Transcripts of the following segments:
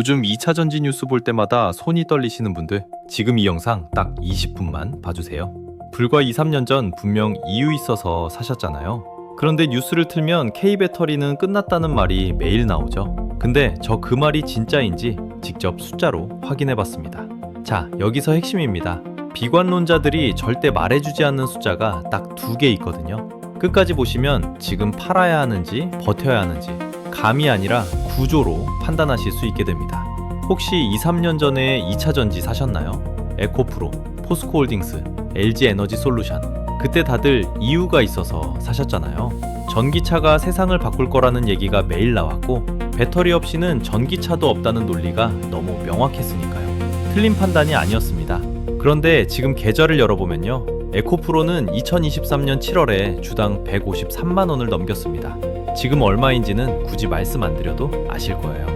요즘 2차 전지 뉴스 볼 때마다 손이 떨리시는 분들, 지금 이 영상 딱 20분만 봐주세요. 불과 2, 3년 전 분명 이유 있어서 사셨잖아요. 그런데 뉴스를 틀면 K배터리는 끝났다는 말이 매일 나오죠. 근데 저 그 말이 진짜인지 직접 숫자로 확인해봤습니다. 자, 여기서 핵심입니다. 비관론자들이 절대 말해주지 않는 숫자가 딱 2개 있거든요. 끝까지 보시면 지금 팔아야 하는지 버텨야 하는지 감이 아니라 구조로 판단하실 수 있게 됩니다. 혹시 2, 3년 전에 2차 전지 사셨나요? 에코프로, 포스코홀딩스, LG에너지솔루션. 그때 다들 이유가 있어서 사셨잖아요. 전기차가 세상을 바꿀 거라는 얘기가 매일 나왔고 배터리 없이는 전기차도 없다는 논리가 너무 명확했으니까요. 틀린 판단이 아니었습니다. 그런데 지금 계좌를 열어보면요. 에코프로는 2023년 7월에 주당 153만 원을 넘겼습니다. 지금 얼마인지는 굳이 말씀 안 드려도 아실 거예요.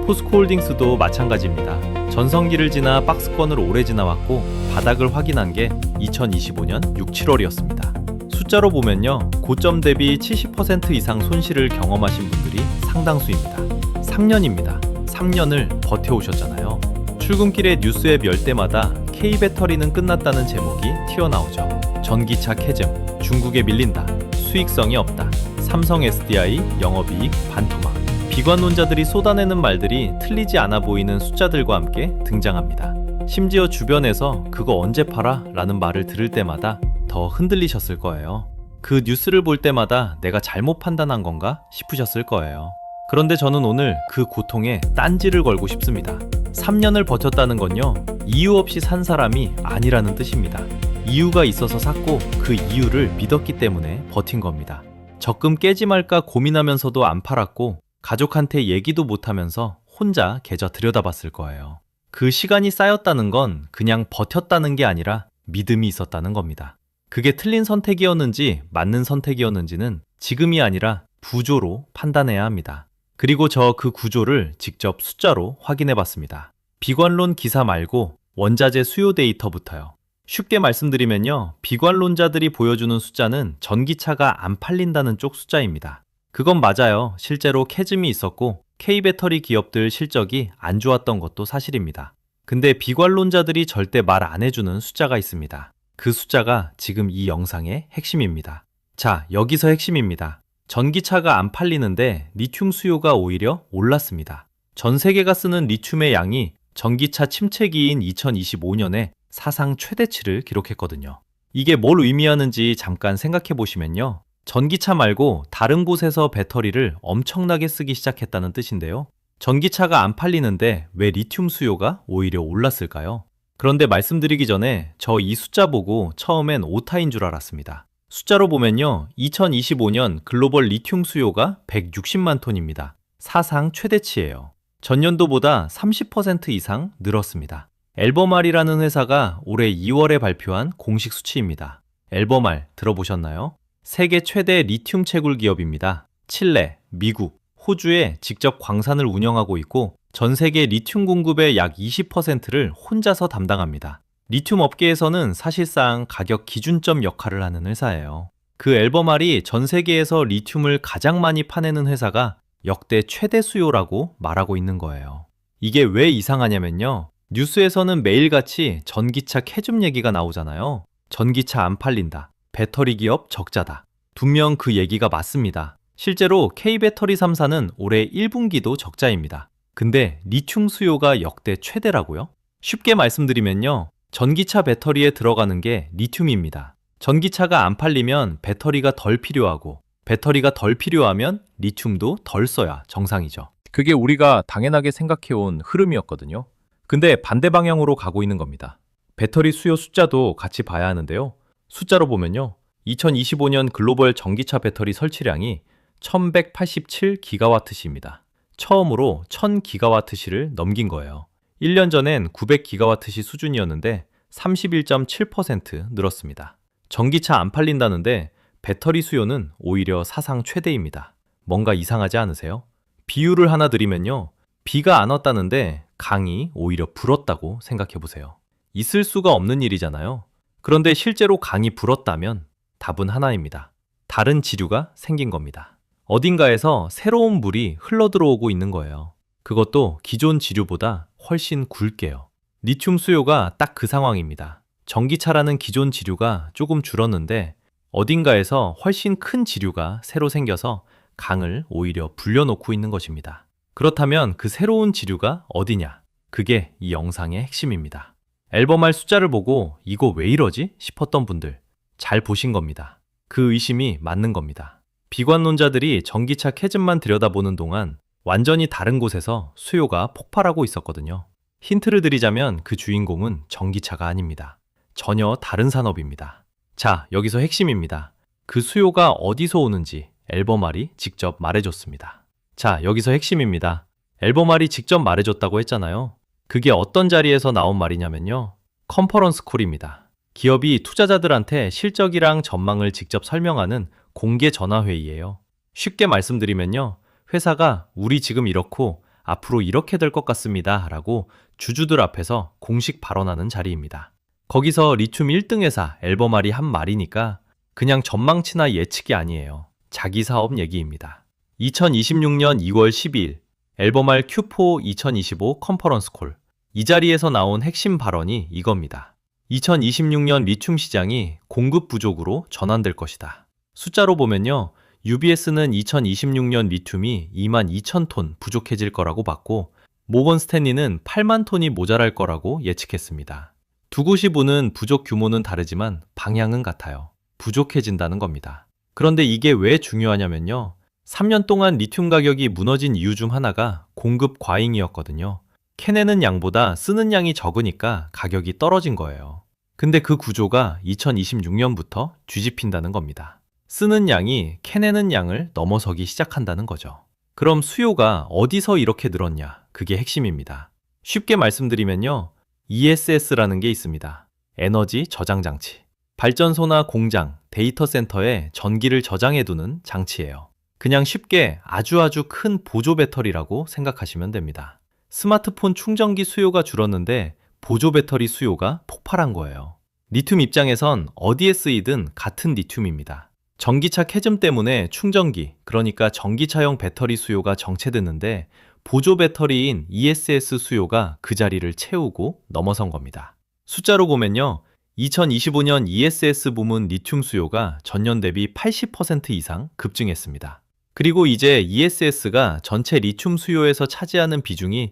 포스코홀딩스도 마찬가지입니다. 전성기를 지나 박스권을 오래 지나왔고 바닥을 확인한 게 2025년 6, 7월이었습니다. 숫자로 보면요. 고점 대비 70% 이상 손실을 경험하신 분들이 상당수입니다. 3년입니다. 3년을 버텨오셨잖아요. 출근길에 뉴스에 열 때마다 K배터리는 끝났다는 제목이 튀어나오죠. 전기차 캐즘, 중국에 밀린다, 수익성이 없다, 삼성 SDI 영업이익 반토막. 비관론자들이 쏟아내는 말들이 틀리지 않아 보이는 숫자들과 함께 등장합니다. 심지어 주변에서 그거 언제 팔아? 라는 말을 들을 때마다 더 흔들리셨을 거예요. 그 뉴스를 볼 때마다 내가 잘못 판단한 건가 싶으셨을 거예요. 그런데 저는 오늘 그 고통에 딴지를 걸고 싶습니다. 3년을 버텼다는 건요, 이유 없이 산 사람이 아니라는 뜻입니다. 이유가 있어서 샀고 그 이유를 믿었기 때문에 버틴 겁니다. 적금 깨지 말까 고민하면서도 안 팔았고 가족한테 얘기도 못하면서 혼자 계좌 들여다봤을 거예요. 그 시간이 쌓였다는 건 그냥 버텼다는 게 아니라 믿음이 있었다는 겁니다. 그게 틀린 선택이었는지 맞는 선택이었는지는 지금이 아니라 구조로 판단해야 합니다. 그리고 저 그 구조를 직접 숫자로 확인해 봤습니다. 비관론 기사 말고 원자재 수요 데이터부터요. 쉽게 말씀드리면요. 비관론자들이 보여주는 숫자는 전기차가 안 팔린다는 쪽 숫자입니다. 그건 맞아요. 실제로 캐즘이 있었고 K배터리 기업들 실적이 안 좋았던 것도 사실입니다. 근데 비관론자들이 절대 말 안 해주는 숫자가 있습니다. 그 숫자가 지금 이 영상의 핵심입니다. 자, 여기서 핵심입니다. 전기차가 안 팔리는데 리튬 수요가 오히려 올랐습니다. 전 세계가 쓰는 리튬의 양이 전기차 침체기인 2025년에 사상 최대치를 기록했거든요. 이게 뭘 의미하는지 잠깐 생각해 보시면요. 전기차 말고 다른 곳에서 배터리를 엄청나게 쓰기 시작했다는 뜻인데요. 전기차가 안 팔리는데 왜 리튬 수요가 오히려 올랐을까요? 그런데 말씀드리기 전에 저 이 숫자 보고 처음엔 오타인 줄 알았습니다. 숫자로 보면요. 2025년 글로벌 리튬 수요가 160만 톤입니다. 사상 최대치예요. 전년도보다 30% 이상 늘었습니다. 앨범알이라는 회사가 올해 2월에 발표한 공식 수치입니다. 앨범알 들어보셨나요? 세계 최대 리튬 채굴 기업입니다. 칠레, 미국, 호주에 직접 광산을 운영하고 있고 전 세계 리튬 공급의 약 20%를 혼자서 담당합니다. 리튬 업계에서는 사실상 가격 기준점 역할을 하는 회사예요. 그 앨범알이 전 세계에서 리튬을 가장 많이 파내는 회사가 역대 최대 수요라고 말하고 있는 거예요. 이게 왜 이상하냐면요. 뉴스에서는 매일같이 전기차 캐즘 얘기가 나오잖아요. 전기차 안 팔린다. 배터리 기업 적자다. 분명 그 얘기가 맞습니다. 실제로 K배터리 3사는 올해 1분기도 적자입니다. 근데 리튬 수요가 역대 최대라고요? 쉽게 말씀드리면요. 전기차 배터리에 들어가는 게 리튬입니다. 전기차가 안 팔리면 배터리가 덜 필요하고 배터리가 덜 필요하면 리튬도 덜 써야 정상이죠. 그게 우리가 당연하게 생각해온 흐름이었거든요. 근데 반대 방향으로 가고 있는 겁니다. 배터리 수요 숫자도 같이 봐야 하는데요. 숫자로 보면요. 2025년 글로벌 전기차 배터리 설치량이 1187기가와트시입니다. 처음으로 1000기가와트시를 넘긴 거예요. 1년 전엔 900기가와트시 수준이었는데 31.7% 늘었습니다. 전기차 안 팔린다는데 배터리 수요는 오히려 사상 최대입니다. 뭔가 이상하지 않으세요? 비유를 하나 드리면요. 비가 안 왔다는데 강이 오히려 불었다고 생각해 보세요. 있을 수가 없는 일이잖아요. 그런데 실제로 강이 불었다면 답은 하나입니다. 다른 지류가 생긴 겁니다. 어딘가에서 새로운 물이 흘러들어오고 있는 거예요. 그것도 기존 지류보다 훨씬 굵게요. 리튬 수요가 딱 그 상황입니다. 전기차라는 기존 지류가 조금 줄었는데 어딘가에서 훨씬 큰 지류가 새로 생겨서 강을 오히려 불려놓고 있는 것입니다. 그렇다면 그 새로운 지류가 어디냐? 그게 이 영상의 핵심입니다. 앨범알 숫자를 보고 이거 왜 이러지? 싶었던 분들 잘 보신 겁니다. 그 의심이 맞는 겁니다. 비관론자들이 전기차 캐즘만 들여다보는 동안 완전히 다른 곳에서 수요가 폭발하고 있었거든요. 힌트를 드리자면 그 주인공은 전기차가 아닙니다. 전혀 다른 산업입니다. 자, 여기서 핵심입니다. 그 수요가 어디서 오는지 앨범알이 직접 말해줬습니다. 자, 여기서 핵심입니다. 앨범알이 직접 말해줬다고 했잖아요. 그게 어떤 자리에서 나온 말이냐면요. 컨퍼런스 콜입니다. 기업이 투자자들한테 실적이랑 전망을 직접 설명하는 공개 전화회의예요. 쉽게 말씀드리면요. 회사가 우리 지금 이렇고 앞으로 이렇게 될 것 같습니다 라고 주주들 앞에서 공식 발언하는 자리입니다. 거기서 리튬 1등 회사 앨범알이 한 말이니까 그냥 전망치나 예측이 아니에요. 자기 사업 얘기입니다. 2026년 2월 12일 앨범알 Q4 2025 컨퍼런스 콜. 이 자리에서 나온 핵심 발언이 이겁니다. 2026년 리튬 시장이 공급 부족으로 전환될 것이다. 숫자로 보면요. UBS는 2026년 리튬이 22,000톤 부족해질 거라고 봤고 모건 스탠리는 8만 톤이 모자랄 거라고 예측했습니다. 두 곳이 보는 부족 규모는 다르지만 방향은 같아요. 부족해진다는 겁니다. 그런데 이게 왜 중요하냐면요. 3년 동안 리튬 가격이 무너진 이유 중 하나가 공급 과잉이었거든요. 캐내는 양보다 쓰는 양이 적으니까 가격이 떨어진 거예요. 근데 그 구조가 2026년부터 뒤집힌다는 겁니다. 쓰는 양이 캐내는 양을 넘어서기 시작한다는 거죠. 그럼 수요가 어디서 이렇게 늘었냐? 그게 핵심입니다. 쉽게 말씀드리면요. ESS라는 게 있습니다. 에너지 저장 장치. 발전소나 공장, 데이터 센터에 전기를 저장해두는 장치예요. 그냥 쉽게 아주 큰 보조 배터리라고 생각하시면 됩니다. 스마트폰 충전기 수요가 줄었는데 보조 배터리 수요가 폭발한 거예요. 리튬 입장에선 어디에 쓰이든 같은 리튬입니다. 전기차 캐즘 때문에 충전기, 그러니까 전기차용 배터리 수요가 정체됐는데 보조 배터리인 ESS 수요가 그 자리를 채우고 넘어선 겁니다. 숫자로 보면요. 2025년 ESS 부문 리튬 수요가 전년 대비 80% 이상 급증했습니다. 그리고 이제 ESS가 전체 리튬 수요에서 차지하는 비중이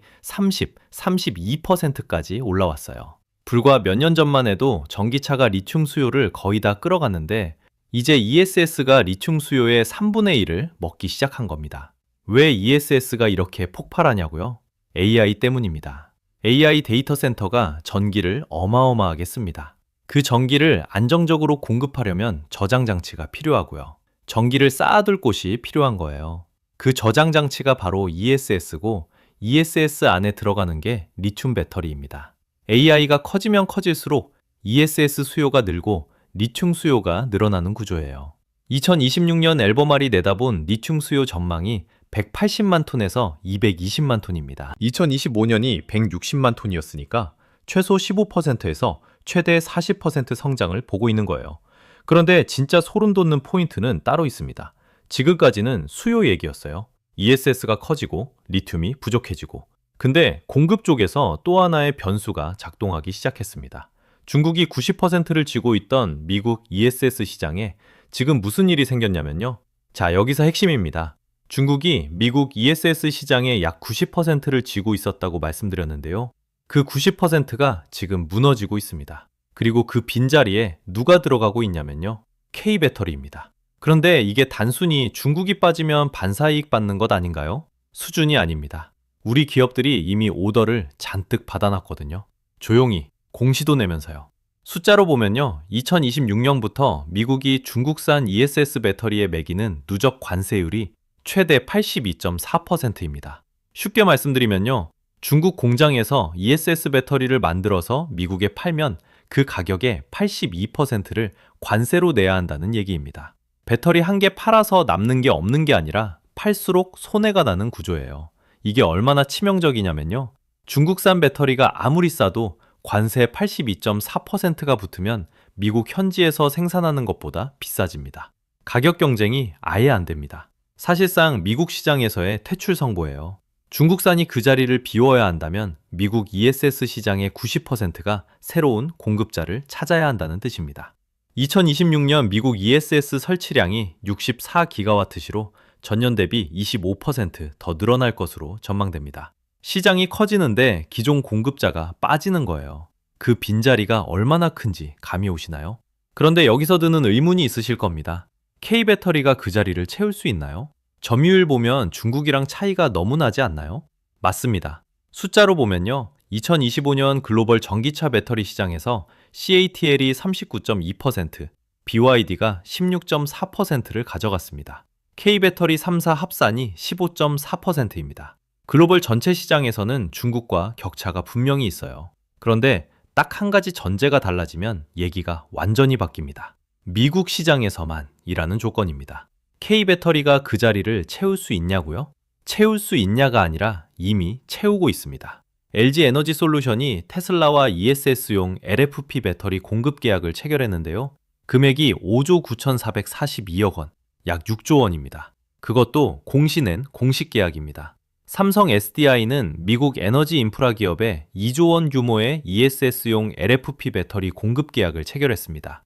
32%까지 올라왔어요. 불과 몇 년 전만 해도 전기차가 리튬 수요를 거의 다 끌어갔는데 이제 ESS가 리튬 수요의 3분의 1을 먹기 시작한 겁니다. 왜 ESS가 이렇게 폭발하냐고요? AI 때문입니다. AI 데이터 센터가 전기를 어마어마하게 씁니다. 그 전기를 안정적으로 공급하려면 저장 장치가 필요하고요. 전기를 쌓아둘 곳이 필요한 거예요. 그 저장 장치가 바로 ESS고 ESS 안에 들어가는 게 리튬 배터리입니다. AI가 커지면 커질수록 ESS 수요가 늘고 리튬 수요가 늘어나는 구조예요. 2026년 앨범알이 내다본 리튬 수요 전망이 180만 톤에서 220만 톤입니다. 2025년이 160만 톤이었으니까 최소 15%에서 최대 40% 성장을 보고 있는 거예요. 그런데 진짜 소름 돋는 포인트는 따로 있습니다. 지금까지는 수요 얘기였어요. ESS가 커지고 리튬이 부족해지고. 근데 공급 쪽에서 또 하나의 변수가 작동하기 시작했습니다. 중국이 90%를 쥐고 있던 미국 ESS 시장에 지금 무슨 일이 생겼냐면요. 자, 여기서 핵심입니다. 중국이 미국 ESS 시장의 약 90%를 쥐고 있었다고 말씀드렸는데요. 그 90%가 지금 무너지고 있습니다. 그리고 그 빈자리에 누가 들어가고 있냐면요. K배터리입니다. 그런데 이게 단순히 중국이 빠지면 반사이익 받는 것 아닌가요? 수준이 아닙니다. 우리 기업들이 이미 오더를 잔뜩 받아놨거든요. 조용히 공시도 내면서요. 숫자로 보면요. 2026년부터 미국이 중국산 ESS 배터리에 매기는 누적 관세율이 최대 82.4%입니다. 쉽게 말씀드리면요. 중국 공장에서 ESS 배터리를 만들어서 미국에 팔면 그 가격의 82%를 관세로 내야 한다는 얘기입니다. 배터리 한 개 팔아서 남는 게 없는 게 아니라 팔수록 손해가 나는 구조예요. 이게 얼마나 치명적이냐면요. 중국산 배터리가 아무리 싸도 관세 82.4%가 붙으면 미국 현지에서 생산하는 것보다 비싸집니다. 가격 경쟁이 아예 안 됩니다. 사실상 미국 시장에서의 퇴출 선고예요. 중국산이 그 자리를 비워야 한다면 미국 ESS 시장의 90%가 새로운 공급자를 찾아야 한다는 뜻입니다. 2026년 미국 ESS 설치량이 64기가와트시로 전년 대비 25% 더 늘어날 것으로 전망됩니다. 시장이 커지는데 기존 공급자가 빠지는 거예요. 그 빈자리가 얼마나 큰지 감이 오시나요? 그런데 여기서 드는 의문이 있으실 겁니다. K배터리가 그 자리를 채울 수 있나요? 점유율 보면 중국이랑 차이가 너무 나지 않나요? 맞습니다. 숫자로 보면요. 2025년 글로벌 전기차 배터리 시장에서 CATL이 39.2%, BYD가 16.4%를 가져갔습니다. K배터리 3사 합산이 15.4%입니다. 글로벌 전체 시장에서는 중국과 격차가 분명히 있어요. 그런데 딱 한 가지 전제가 달라지면 얘기가 완전히 바뀝니다. 미국 시장에서만이라는 조건입니다. K배터리가 그 자리를 채울 수 있냐고요? 채울 수 있냐가 아니라 이미 채우고 있습니다. LG 에너지 솔루션이 테슬라와 ESS용 LFP 배터리 공급 계약을 체결했는데요. 금액이 5조 9,442억 원, 약 6조 원입니다. 그것도 공시낸 공식 계약입니다. 삼성 SDI는 미국 에너지 인프라 기업에 2조 원 규모의 ESS용 LFP 배터리 공급 계약을 체결했습니다.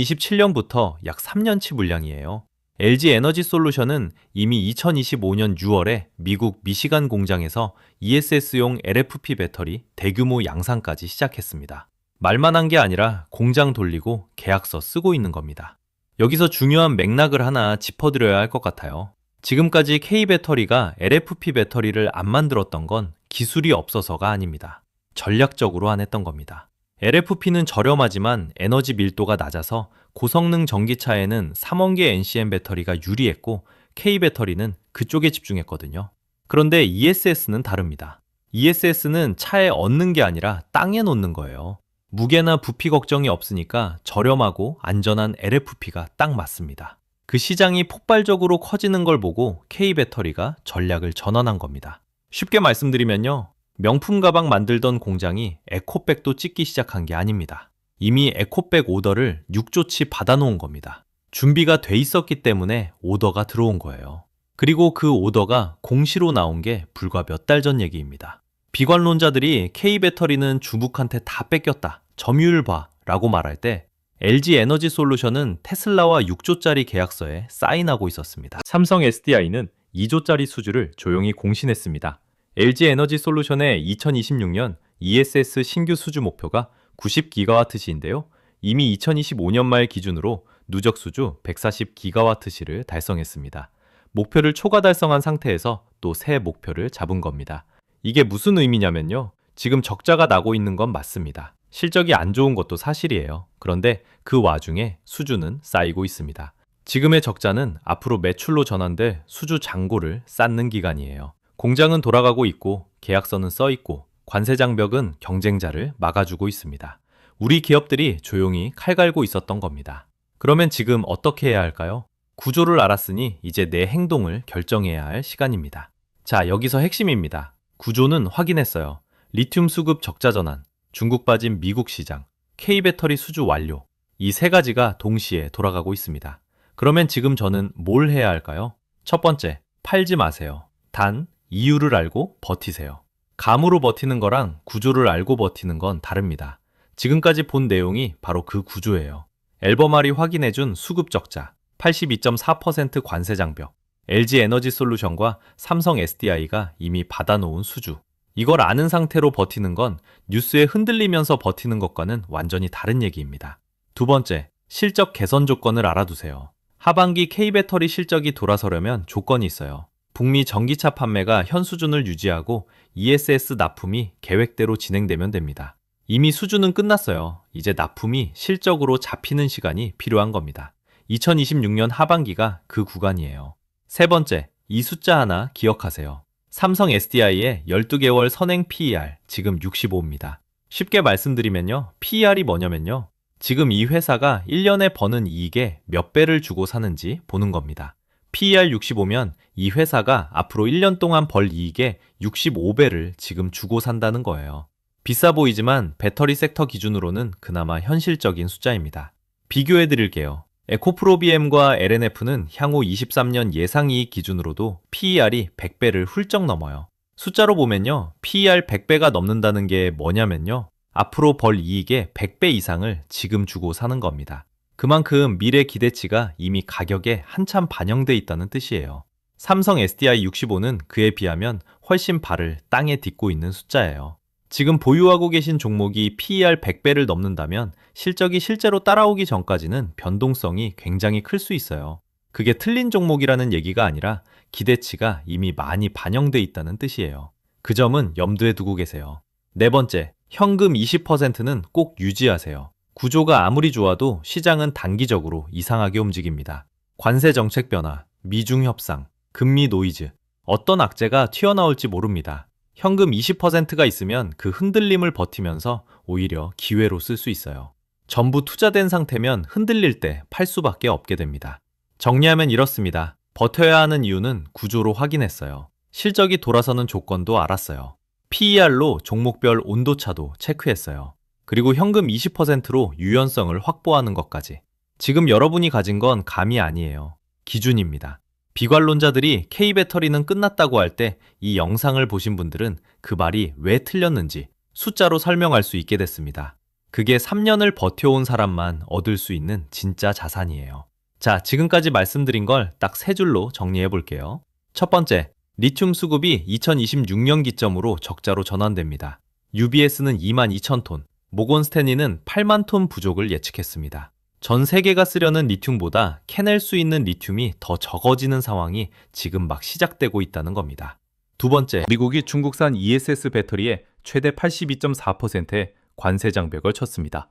2027년부터 약 3년치 물량이에요. LG 에너지 솔루션은 이미 2025년 6월에 미국 미시간 공장에서 ESS용 LFP 배터리 대규모 양산까지 시작했습니다. 말만 한 게 아니라 공장 돌리고 계약서 쓰고 있는 겁니다. 여기서 중요한 맥락을 하나 짚어드려야 할 것 같아요. 지금까지 K배터리가 LFP 배터리를 안 만들었던 건 기술이 없어서가 아닙니다. 전략적으로 안 했던 겁니다. LFP는 저렴하지만 에너지 밀도가 낮아서 고성능 전기차에는 3원계 NCM 배터리가 유리했고 K배터리는 그쪽에 집중했거든요. 그런데 ESS는 다릅니다. ESS는 차에 얹는 게 아니라 땅에 놓는 거예요. 무게나 부피 걱정이 없으니까 저렴하고 안전한 LFP가 딱 맞습니다. 그 시장이 폭발적으로 커지는 걸 보고 K배터리가 전략을 전환한 겁니다. 쉽게 말씀드리면요. 명품 가방 만들던 공장이 에코백도 찍기 시작한 게 아닙니다. 이미 에코백 오더를 6조치 받아놓은 겁니다. 준비가 돼 있었기 때문에 오더가 들어온 거예요. 그리고 그 오더가 공시로 나온 게 불과 몇 달 전 얘기입니다. 비관론자들이 K배터리는 중국한테 다 뺏겼다, 점유율 봐 라고 말할 때 LG 에너지 솔루션은 테슬라와 6조짜리 계약서에 사인하고 있었습니다. 삼성 SDI는 2조짜리 수주를 조용히 공신했습니다. LG 에너지 솔루션의 2026년 ESS 신규 수주 목표가 90기가와트시인데요. 이미 2025년 말 기준으로 누적 수주 140기가와트시를 달성했습니다. 목표를 초과 달성한 상태에서 또 새 목표를 잡은 겁니다. 이게 무슨 의미냐면요. 지금 적자가 나고 있는 건 맞습니다. 실적이 안 좋은 것도 사실이에요. 그런데 그 와중에 수주는 쌓이고 있습니다. 지금의 적자는 앞으로 매출로 전환될 수주 잔고를 쌓는 기간이에요. 공장은 돌아가고 있고 계약서는 써 있고 관세 장벽은 경쟁자를 막아주고 있습니다. 우리 기업들이 조용히 칼 갈고 있었던 겁니다. 그러면 지금 어떻게 해야 할까요? 구조를 알았으니 이제 내 행동을 결정해야 할 시간입니다. 자, 여기서 핵심입니다. 구조는 확인했어요. 리튬 수급 적자 전환, 중국 빠진 미국 시장, K배터리 수주 완료. 이 세 가지가 동시에 돌아가고 있습니다. 그러면 지금 저는 뭘 해야 할까요? 첫 번째, 팔지 마세요. 단, 이유를 알고 버티세요. 감으로 버티는 거랑 구조를 알고 버티는 건 다릅니다. 지금까지 본 내용이 바로 그 구조예요. 앨범알이 확인해준 수급 적자, 82.4% 관세 장벽, LG 에너지 솔루션과 삼성 SDI가 이미 받아놓은 수주. 이걸 아는 상태로 버티는 건 뉴스에 흔들리면서 버티는 것과는 완전히 다른 얘기입니다. 두 번째, 실적 개선 조건을 알아두세요. 하반기 K배터리 실적이 돌아서려면 조건이 있어요. 북미 전기차 판매가 현 수준을 유지하고 ESS 납품이 계획대로 진행되면 됩니다. 이미 수주는 끝났어요. 이제 납품이 실적으로 잡히는 시간이 필요한 겁니다. 2026년 하반기가 그 구간이에요. 세 번째, 이 숫자 하나 기억하세요. 삼성 SDI의 12개월 선행 PER, 지금 65입니다. 쉽게 말씀드리면요. PER이 뭐냐면요. 지금 이 회사가 1년에 버는 이익에 몇 배를 주고 사는지 보는 겁니다. PER 65면 이 회사가 앞으로 1년 동안 벌 이익의 65배를 지금 주고 산다는 거예요. 비싸 보이지만 배터리 섹터 기준으로는 그나마 현실적인 숫자입니다. 비교해 드릴게요. 에코프로비엠과 LNF는 향후 23년 예상이익 기준으로도 PER이 100배를 훌쩍 넘어요. 숫자로 보면요, PER 100배가 넘는다는 게 뭐냐면요, 앞으로 벌 이익의 100배 이상을 지금 주고 사는 겁니다. 그만큼 미래 기대치가 이미 가격에 한참 반영돼 있다는 뜻이에요. 삼성 SDI 65는 그에 비하면 훨씬 발을 땅에 딛고 있는 숫자예요. 지금 보유하고 계신 종목이 PER 100배를 넘는다면 실적이 실제로 따라오기 전까지는 변동성이 굉장히 클 수 있어요. 그게 틀린 종목이라는 얘기가 아니라 기대치가 이미 많이 반영돼 있다는 뜻이에요. 그 점은 염두에 두고 계세요. 네 번째, 현금 20%는 꼭 유지하세요. 구조가 아무리 좋아도 시장은 단기적으로 이상하게 움직입니다. 관세 정책 변화, 미중 협상, 금리 노이즈, 어떤 악재가 튀어나올지 모릅니다. 현금 20%가 있으면 그 흔들림을 버티면서 오히려 기회로 쓸 수 있어요. 전부 투자된 상태면 흔들릴 때 팔 수밖에 없게 됩니다. 정리하면 이렇습니다. 버텨야 하는 이유는 구조로 확인했어요. 실적이 돌아서는 조건도 알았어요. PER로 종목별 온도차도 체크했어요. 그리고 현금 20%로 유연성을 확보하는 것까지. 지금 여러분이 가진 건 감이 아니에요. 기준입니다. 비관론자들이 K배터리는 끝났다고 할 때 이 영상을 보신 분들은 그 말이 왜 틀렸는지 숫자로 설명할 수 있게 됐습니다. 그게 3년을 버텨온 사람만 얻을 수 있는 진짜 자산이에요. 자, 지금까지 말씀드린 걸 딱 세 줄로 정리해 볼게요. 첫 번째, 리튬 수급이 2026년 기점으로 적자로 전환됩니다. UBS는 22,000톤, 모건 스탠리는 8만 톤 부족을 예측했습니다. 전 세계가 쓰려는 리튬보다 캐낼 수 있는 리튬이 더 적어지는 상황이 지금 막 시작되고 있다는 겁니다. 두 번째, 미국이 중국산 ESS 배터리에 최대 82.4%의 관세 장벽을 쳤습니다.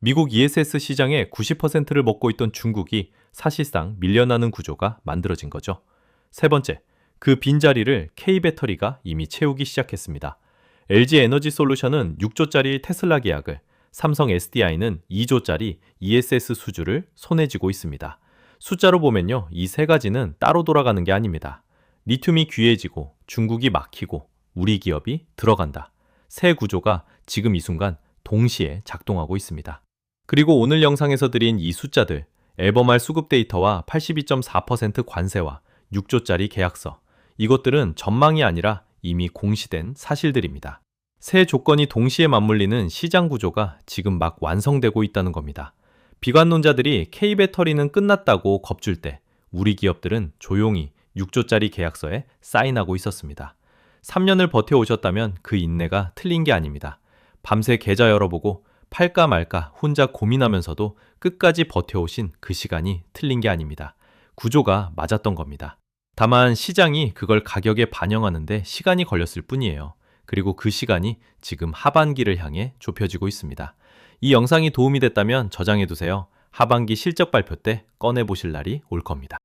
미국 ESS 시장의 90%를 먹고 있던 중국이 사실상 밀려나는 구조가 만들어진 거죠. 세 번째, 그 빈자리를 K배터리가 이미 채우기 시작했습니다. LG 에너지 솔루션은 6조짜리 테슬라 계약을, 삼성 SDI는 2조짜리 ESS 수주를 손에 쥐고 있습니다. 숫자로 보면요, 이 세 가지는 따로 돌아가는 게 아닙니다. 리튬이 귀해지고 중국이 막히고 우리 기업이 들어간다. 세 구조가 지금 이 순간 동시에 작동하고 있습니다. 그리고 오늘 영상에서 드린 이 숫자들, 앨범알 수급 데이터와 82.4% 관세와 6조짜리 계약서, 이것들은 전망이 아니라 이미 공시된 사실들입니다. 세 조건이 동시에 맞물리는 시장 구조가 지금 막 완성되고 있다는 겁니다. 비관론자들이 K배터리는 끝났다고 겁줄 때 우리 기업들은 조용히 6조짜리 계약서에 사인하고 있었습니다. 3년을 버텨오셨다면 그 인내가 틀린 게 아닙니다. 밤새 계좌 열어보고 팔까 말까 혼자 고민하면서도 끝까지 버텨오신 그 시간이 틀린 게 아닙니다. 구조가 맞았던 겁니다. 다만 시장이 그걸 가격에 반영하는데 시간이 걸렸을 뿐이에요. 그리고 그 시간이 지금 하반기를 향해 좁혀지고 있습니다. 이 영상이 도움이 됐다면 저장해두세요. 하반기 실적 발표 때 꺼내보실 날이 올 겁니다.